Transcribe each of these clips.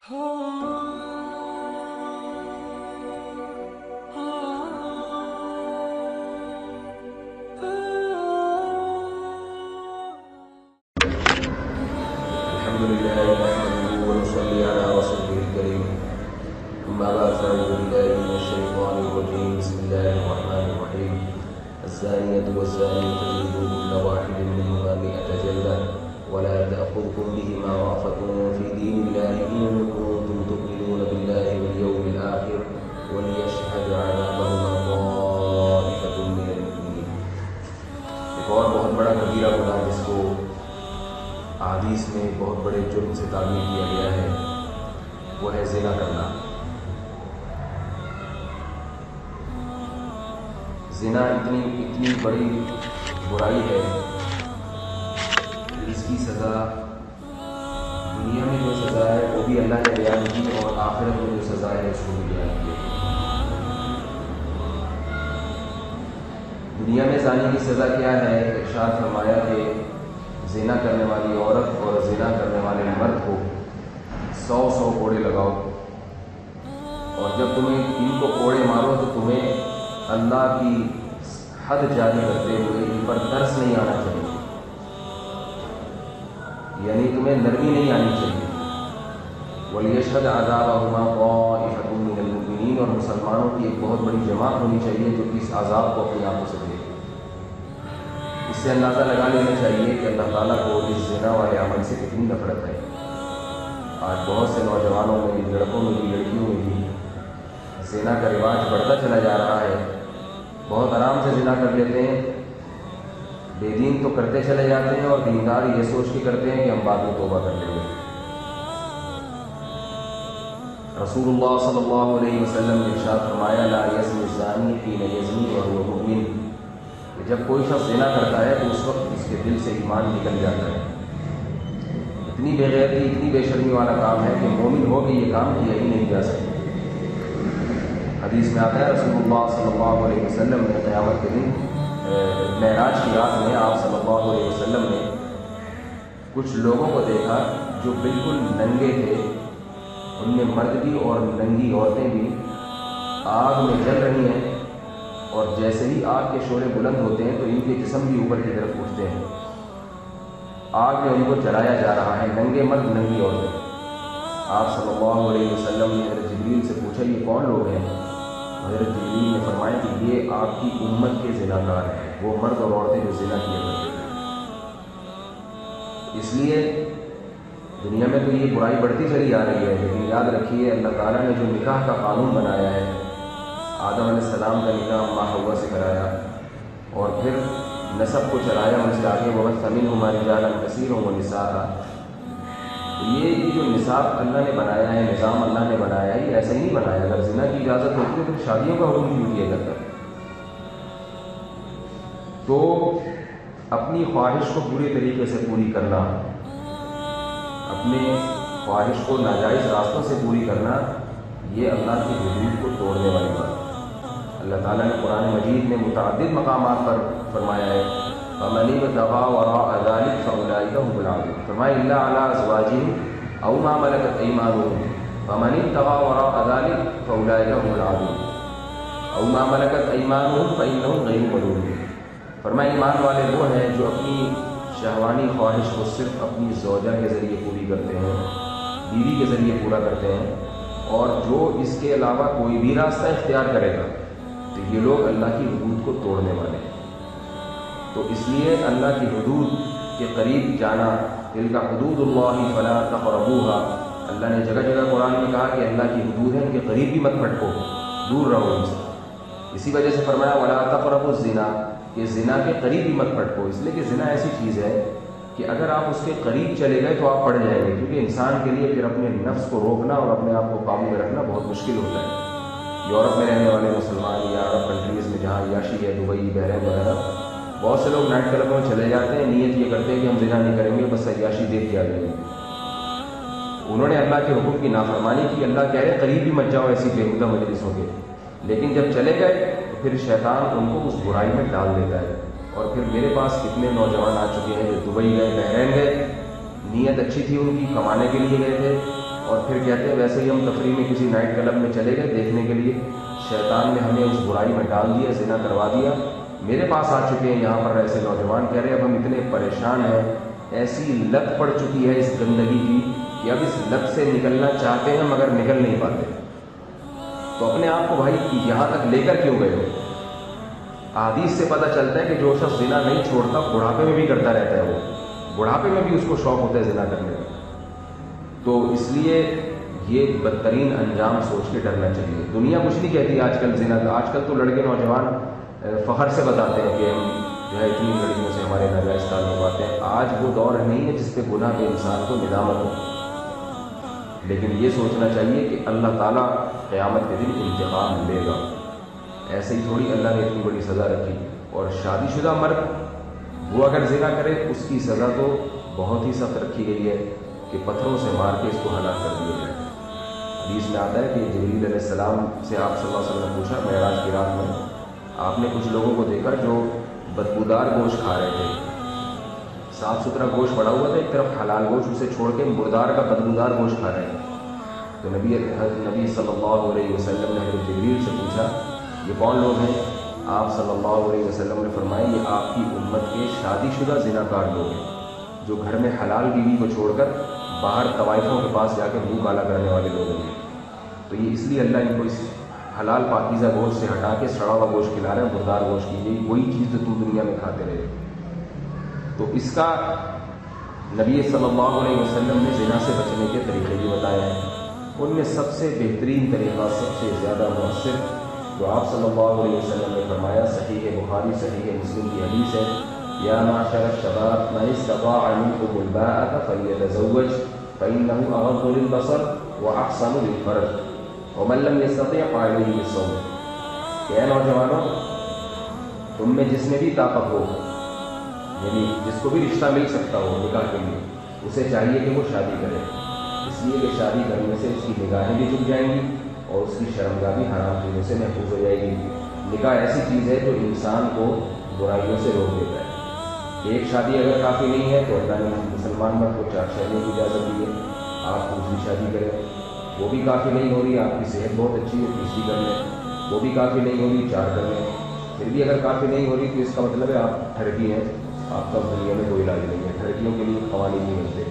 لله نحمده ونصلي على رسوله الكريم أما بعد فأعوذ بالله من الشيطان الرجيم بسم الله الرحمن الرحيم الزانية والزاني فاجلدوا كل واحد منهما 100 جلدة ولا تأخذكم بهما رأفة في دين الله إن كنتم تؤمنون بالله واليوم الآخر وليشهد عذابهما طائفة من المؤمنين. ایک اور بہت بڑا کبیرہ گناہ جس کو احادیث میں بہت بڑے جرم سے تعبیر کیا گیا ہے وہ ہے زنا کرنا. زنا اتنی بڑی برائی ہے کہ اس کی سزا دنیا میں جو سزا ہے وہ بھی اللہ نے بیان کی اور آخرت میں جو سزا ہے اس کو بھی بیان کی. دنیا میں زانی کی سزا کیا ہے؟ ارشاد فرمایا کہ زنا کرنے والی عورت اور زنا کرنے والے مرد کو 100 کوڑے لگاؤ، اور جب تمہیں ان کو کوڑے مارو تو تمہیں اللہ کی حد جاری کرتے ہوئے ان پر ترس نہیں آنا چاہیے، یعنی تمہیں نرمی نہیں آنی چاہیے. وَلْيَشْهَدْ عَذَابَهُمَا طَائِفَةٌ مِّنَ الْمُؤْمِنِينَ، اور مسلمانوں کی ایک بہت بڑی جماعت ہونی چاہیے جو اس عذاب کو اپنی آنکھوں سے دیکھے. اس سے اندازہ لگا لینا چاہیے کہ اللہ تعالیٰ کو اس زنا والے عمل سے کتنی نفرت ہے. آج بہت سے نوجوانوں میں بھی، لڑکوں میں بھی، لڑکیوں میں بھی زنا کا رواج بڑھتا چلا جا رہا ہے. بہت آرام سے زنا کر لیتے ہیں، بے دین تو کرتے چلے جاتے ہیں اور دیندار یہ سوچ کے کرتے ہیں کہ ہم بعد میں توبہ کر لیں گے. رسول اللہ صلی اللہ علیہ وسلم نے ارشاد فرمایا لا یزنی الزانی حین یزنی وهو مؤمن، جب کوئی شخص زنا کرتا ہے تو اس وقت اس کے دل سے ایمان نکل جاتا ہے. اتنی بے غیرتی، اتنی بے شرمی والا کام ہے کہ مومن ہو کے یہ کام کیا ہی نہیں جا سکتا. حدیث میں آتا ہے رسول اللہ صلی اللہ علیہ وسلم نے قیامت کے دن معراج کی رات میں آپ صلی اللہ علیہ وسلم نے کچھ لوگوں کو دیکھا جو بالکل ننگے تھے، ان میں مرد بھی اور ننگی عورتیں بھی آگ میں جل رہی ہیں، اور جیسے ہی آگ کے شعلے بلند ہوتے ہیں تو ان کے جسم بھی اوپر کی طرف اٹھتے ہیں. آگ میں ان کو جلایا جا رہا ہے، ننگے مرد ننگی عورتیں. آپ صلی اللہ علیہ وسلم نے حضرت جبریل سے پوچھا یہ کون لوگ ہیں؟ حضرت جبریل نے فرمایا کہ یہ آپ کی امت کے زناکار ہیں، وہ مرد اور عورتیں جو زنا کیا کرتے ہیں. اس لیے دنیا میں تو یہ برائی بڑھتی چلی آ رہی ہے، لیکن یاد رکھیے اللہ تعالیٰ نے جو نکاح کا قانون بنایا ہے، آدم علیہ السلام کا نکاح ماں حوا سے کرایا اور پھر نسب کو چلایا ان سے آگے وَبَثَّ مِنْهُمَا رِجَالًا كَثِيرًا وَنِسَاءً. تو یہ جو نصاب اللہ نے بنایا ہے، نظام اللہ نے بنایا ہے، یہ ایسا ہی نہیں بنایا. اگر زنا کی اجازت ہوتی ہے تو شادیوں کا حکم کیوں دیا جاتا ہے؟ تو اپنی خواہش کو پوری طریقے سے پوری کرنا، اپنے خواہش کو ناجائز راستوں سے پوری کرنا، یہ اللہ کی حدود کو توڑنے والی بات. اللہ تعالیٰ نے قرآن مجید میں متعدد مقامات پر فرمایا ہے فَمَنِ ابْتَغَىٰ وَرَاءَ ذَٰلِكَ فَأُولَٰئِكَ هُمُ الْعَادُونَ. فرمایا إِلَّا عَلَىٰ أَزْوَاجِهِمْ أَوْ مَا مَلَكَتْ أَيْمَانُهُمْ فَمَنِ ابْتَغَىٰ وَرَاءَ ذَٰلِكَ فَأُولَٰئِكَ هُمُ الْعَادُونَ أَوْ مَا مَلَكَتْ أَيْمَانُهُمْ فَإِنَّهُمْ غَيْرُ مَلُومِينَ. فرمایا ایمان والے وہ ہیں جو اپنی شہوانی خواہش کو صرف اپنی زوجہ کے ذریعے پوری کرتے ہیں، بیوی کے ذریعے پورا کرتے ہیں، اور جو اس کے علاوہ کوئی بھی راستہ اختیار کرے گا تو یہ لوگ اللہ کی حدود کو توڑنے والے ہیں. تو اس لیے اللہ کی حدود کے قریب جانا، تلک حدود اللہ فلا تقربوها، اللہ نے جگہ جگہ قرآن میں کہا کہ اللہ کی حدود ہے، ان کے قریب بھی مت پھٹکو، دور رہو ان سے. اسی وجہ سے فرمایا ولا تقربوا الزنا، کہ زنا کے قریب بھی مت پھٹکو، اس لیے کہ زنا ایسی چیز ہے کہ اگر آپ اس کے قریب چلے گئے تو آپ پڑ جائیں گے، کیونکہ انسان کے لیے پھر اپنے نفس کو روکنا اور اپنے آپ کو قابو میں رکھنا بہت مشکل ہوتا ہے. یورپ میں رہنے والے مسلمان یا عرب کنٹریز میں جہاں عیاشی ہے، دبئی، بحرین وغیرہ، بہت سے لوگ نائٹ کلبوں میں چلے جاتے ہیں، نیت یہ کرتے ہیں کہ ہم زنا نہیں کریں گے، بس عیاشی دیکھ کے آ جائیں گے. انہوں نے اللہ کے حکم کی نافرمانی کی. اللہ کہہ رہے قریب بھی مت جاؤ ایسی بےہودہ مجلسوں کے، لیکن جب چلے گئے تو پھر شیطان ان کو اس برائی میں ڈال دیتا ہے. اور پھر میرے پاس کتنے نوجوان آ چکے ہیں جو دبئی گئے، بحرین گئے، نیت اچھی تھی ان کی، کمانے کے لیے گئے تھے، اور پھر کہتے ہیں ویسے ہی ہم تفریح میں کسی نائٹ کلب میں چلے گئے دیکھنے کے لیے، شیطان نے ہمیں اس برائی میں ڈال دیا، زنا کروا دیا۔ میرے پاس آ چکے ہیں یہاں پر ایسے نوجوان، کہہ رہے اب ہم اتنے پریشان ہیں، ایسی لت پڑ چکی ہے اس گندگی کی کہ اب اس لت سے نکلنا چاہتے ہیں مگر نکل نہیں پاتے۔ تو اپنے آپ کو بھائی یہاں تک لے کر کیوں گئے ہو؟ احادیث سے پتہ چلتا ہے کہ جو شخص زنا نہیں چھوڑتا بڑھاپے میں بھی کرتا رہتا ہے، وہ بڑھاپے میں بھی اس کو شوق ہوتا ہے زنا کرنے کا۔ تو اس لیے یہ بدترین انجام سوچ کے ڈرنا چاہیے۔ دنیا کچھ نہیں کہتی آج کل زنا کا، آج کل تو لڑکے نوجوان فخر سے بتاتے ہیں کہ ہم جو ہے اتنی لڑکیوں سے ہمارے ناجائز تعلق آتے ہیں۔ آج وہ دور نہیں ہے جس پہ گناہ کے انسان کو ندامت ہو، لیکن یہ سوچنا چاہیے کہ اللہ تعالیٰ قیامت کے دن انتقام لے گا۔ ایسے ہی تھوڑی اللہ نے اتنی بڑی سزا رکھی۔ اور شادی شدہ مرد وہ اگر زنا کرے اس کی سزا تو بہت ہی سخت رکھی گئی ہے کہ پتھروں سے مار کے اس کو ہلاک کر دیا جائے۔ حدیث میں آتا ہے کہ جبریل علیہ السلام سے آپ صلی اللہ علیہ وسلم نے پوچھا معراج کی رات میں، آپ نے کچھ لوگوں کو دیکھا جو بدبودار گوشت کھا رہے تھے، صاف ستھرا گوشت پڑا ہوا تھا، ایک طرف حلال گوشت اسے چھوڑ کے مردار کا بدبودار گوشت کھا رہے ہیں۔ تو نبی صلی اللہ علیہ وسلم نے حضرت جبریل سے پوچھا یہ کون لوگ ہیں؟ آپ صلی اللہ علیہ وسلم نے فرمایا یہ آپ کی امت کے شادی شدہ زناکار لوگ ہیں، جو گھر میں حلال بیوی کو چھوڑ کر باہر طوائفوں کے پاس جا کے منہ کالا کرنے والے لوگ ہیں۔ تو یہ اس لیے اللہ ان کو اس حلال پاکیزہ گوشت سے ہٹا کے سڑا ہوا گوشت کھلا رہے ہیں، مردار گوشت کی گئی وہی چیز جو تم دنیا میں کھاتے رہے۔ تو اس کا نبی صلی اللہ علیہ وسلم نے زنا سے بچنے کے طریقے بھی بتائے ہیں۔ ان میں سب سے بہترین طریقہ، سب سے زیادہ مؤثر جو آپ صلی اللہ علیہ وسلم نے فرمایا، صحیح بخاری صحیح مسلم کی حدیث ہے، یا معشر الشباب من استطاع منکم الباءۃ فلیتزوج فإنہ اغض للبصر واحسن للفرج ومن لم یستطع فعلیہ بالصوم۔ کہ اے نوجوانوں، تم میں جس میں بھی طاقت ہو، یعنی جس کو بھی رشتہ مل سکتا ہو نکاح کے لیے، اسے چاہیے کہ وہ شادی کرے، اس لیے کہ شادی کرنے سے اس کی نگاہیں بھی جھک جائیں گی اور اس کی شرمگاہ بھی حرام چیزوں سے محفوظ ہو جائے گی۔ نکاح ایسی چیز ہے جو انسان کو برائیوں سے روک دیتا ہے۔ ایک شادی اگر کافی نہیں ہے تو اللہ نے مسلمان مرد کو 4 شادیوں کی اجازت دی ہے، آپ دوسری شادی کریں۔ وہ بھی کافی نہیں ہو رہی، آپ کی صحت بہت اچھی ہے، تیسری کر لیں۔ وہ بھی کافی نہیں ہو رہی، 4 کر لیں۔ پھر بھی اگر کافی نہیں ہو رہی تو اس کا مطلب ہے آپ ٹھرکی ہیں، آپ کا دنیا میں کوئی علاج نہیں ہے، ٹھرکیوں کے لیے قوانین نہیں ملتے۔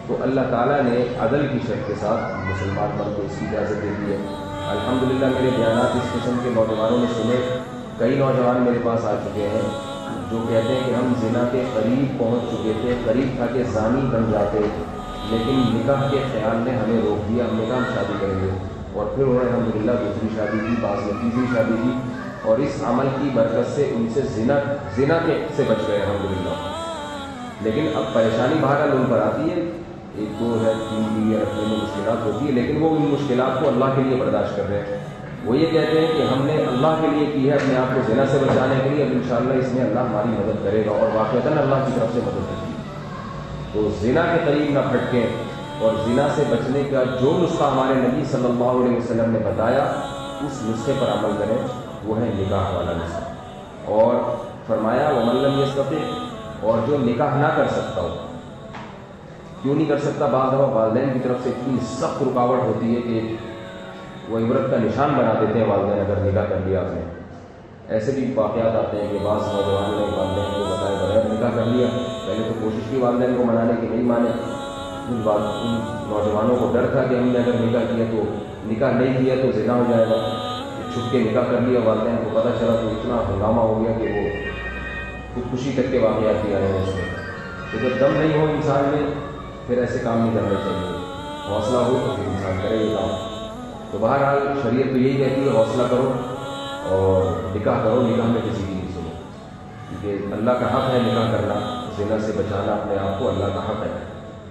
تو اللہ تعالیٰ نے عدل کی شرط کے ساتھ مسلمان مرد کو اس کی اجازت دے دی ہے۔ الحمدللہ میرے بیانات اس قسم کے نوجوانوں نے سنے، کئی نوجوان میرے پاس آ چکے ہیں جو کہتے ہیں کہ ہم زنا کے قریب پہنچ چکے تھے، قریب تھا کہ زانی بن جاتے، لیکن نکاح کے خیال نے ہمیں روک دیا، ہم نے کہا ہم شادی کریں گے، اور پھر انہوں نے الحمدللہ دوسری شادی کی، بعض نے تیسری شادی کی، اور اس عمل کی برکت سے ان سے زنا سے بچ گئے الحمدللہ۔ لیکن اب پریشانی بہرحال ان پر آتی ہے، 1 2 ہے 3 بیویاں رکھنے میں مشکلات ہوتی ہے، لیکن وہ ان مشکلات کو اللہ کے لیے برداشت کر رہے ہیں۔ وہ یہ کہتے ہیں کہ ہم نے اللہ کے لیے کی ہے، اپنے آپ کو زنا سے بچانے کے لیے، اب انشاءاللہ اس میں اللہ ہماری مدد کرے گا، اور واقعتاً اللہ کی طرف سے مدد ہوتی ہے۔ تو زنا کے قریب نہ پھٹکیں، اور زنا سے بچنے کا جو نسخہ ہمارے نبی صلی اللہ علیہ وسلم نے بتایا اس نسخے پر عمل کریں، وہ ہے نکاح والا نسخہ۔ اور فرمایا ومن لم یستطع، اور جو نکاح نہ کر سکتا ہو، کیوں نہیں کر سکتا؟ بعض دفعہ والدین کی طرف سے اتنی سخت رکاوٹ ہوتی ہے کہ وہ عبرت کا نشان بنا دیتے ہیں والدین اگر نکاح کر لیا آپ نے۔ ایسے بھی واقعات آتے ہیں کہ بعض نوجوانوں نے والدین کو بتائے بغیر نکاح کر لیا، پہلے تو کوشش کی والدین کو منانے کی، نہیں مانے۔ ان نوجوانوں کو ڈر تھا کہ ہم نے اگر نکاح کیا تو نکاح نہیں کیا تو زنا ہو جائے گا، چھپ کے نکاح کر لیا، والدین کو پتہ چلا تو اتنا ہنگامہ ہو گیا کہ وہ خودکشی تک کے واقعات بھی آئے ہیں اس میں۔ تو جب دم نہیں ہو انسان میں پھر ایسے کام نہیں کرنے چاہیے، حوصلہ ہو تو پھر انسان کرے یہ کام۔ تو بہرحال شریعت تو یہی کہتی ہے حوصلہ کرو اور نکاح کرو، نکاح میں کسی کی نہیں سنو، کیونکہ اللہ کا حق ہے نکاح کرنا، زنا سے بچانا اپنے آپ کو اللہ کا حق ہے۔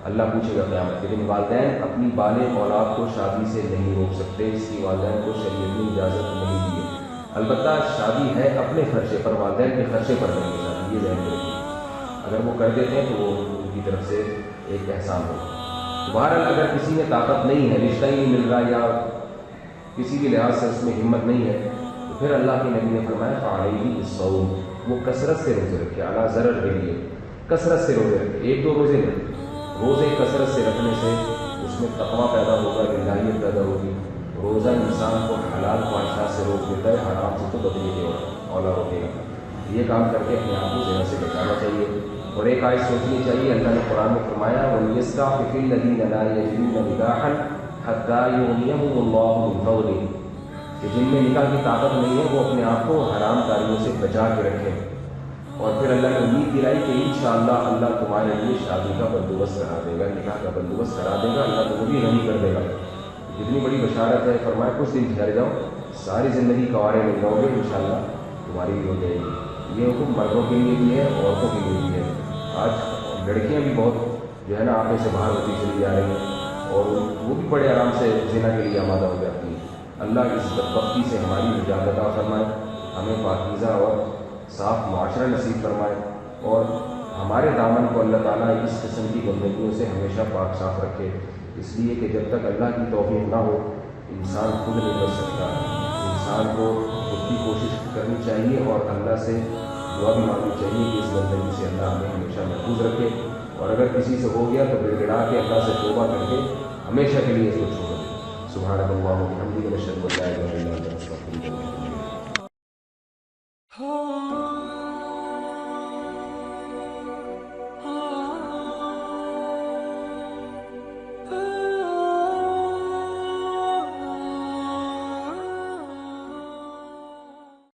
اللہ پوچھے گا قیامت کے دن۔ والدین اپنی بالغ اولاد کو شادی سے نہیں روک سکتے، اس کی والدین کو شریعت نے اجازت نہیں دی ہے۔ البتہ شادی ہے اپنے خرچے پر، والدین کے خرچے پر نہیں ہے شادی، یہ ذہن میں رکھیے۔ اگر وہ کر دیتے ہیں تو وہ ان کی طرف سے ایک احسان ہوگا۔ بہرحال اگر کسی میں طاقت نہیں ہے، رشتہ ہی نہیں مل رہا یا کسی بھی لحاظ سے اس میں ہمت نہیں ہے، تو پھر اللہ کے نبی نے فرمایا فعلیہ بالصوم، وہ کثرت سے روزے رکھے، اعلیٰ ضرر کے لیے کثرت سے روزے رکھے، 1 2 روزے نہیں، روزے کثرت سے رکھنے سے اس اس میں تقویٰ پیدا ہوگا، للہیت پیدا ہوگی۔ روزہ انسان کو حلال خواہشات سے روک دیتا ہے، حرام سے تو بدلے کے اولا روکے گا۔ یہ کام کر کے اپنے آپ کو زنا سے بچانا چاہیے۔ اور ایک آیت سوچنی چاہیے، اللہ نے قرآن میں فرمایا وَلْيَسْتَعْفِفِ الَّذِينَ لَا يَجِدُونَ نِكَاحًا حَتَّىٰ يُغْنِيَهُمُ اللَّهُ مِن فَضْلِهِ، کہ جن میں نکاح کی طاقت نہیں ہے وہ اپنے آپ کو حرام کاریوں سے بچا کے رکھیں۔ اور پھر اللہ نے امید دلائی کہ انشاءاللہ اللہ تمہارے لیے شادی کا بندوبست کرا دے گا، نکاح کا بندوبست کرا دے گا، اللہ تمہیں بھی غنی کر دے گا۔ کتنی بڑی بشارت ہے۔ فرمایا کچھ دن ٹھہر جاؤ، ساری زندگی کنوارے مل جاؤ گے، انشاءاللہ تمہاری بھی ہو جائے گی۔ یہ حکم مردوں کے لیے بھی ہے، عورتوں کے لیے بھی ہے۔ آج لڑکیاں بھی بہت جو ہے نا آنکھیں سے باہر ہوتی چلی جا رہی ہیں، اور وہ بھی بڑے آرام سے زنا کے لیے آمادہ ہو جاتی ہیں۔ اللہ اس بدبختی سے ہماری نجات عطا فرمائے، ہمیں پاکیزہ اور صاف معاشرہ نصیب فرمائے، اور ہمارے دامن کو اللہ تعالیٰ اس قسم کی گندگیوں سے ہمیشہ پاک صاف رکھے۔ اس لیے کہ جب تک اللہ کی توفیق نہ ہو انسان خود نہیں کر سکتا۔ انسان کو خود کی کوشش کرنی چاہیے اور اللہ سے دعا بھی مانگنی چاہیے کہ اس گندگی سے اللہ ہمیں ہمیشہ محفوظ رکھے، اور اگر کسی سے ہو گیا تو گڑ گڑا کے اللہ سے توبہ کر کے ہمیشہ کے لیے اس کو چھوڑ دے۔ سبحانک اللہم و بحمدک، نشہد ان لا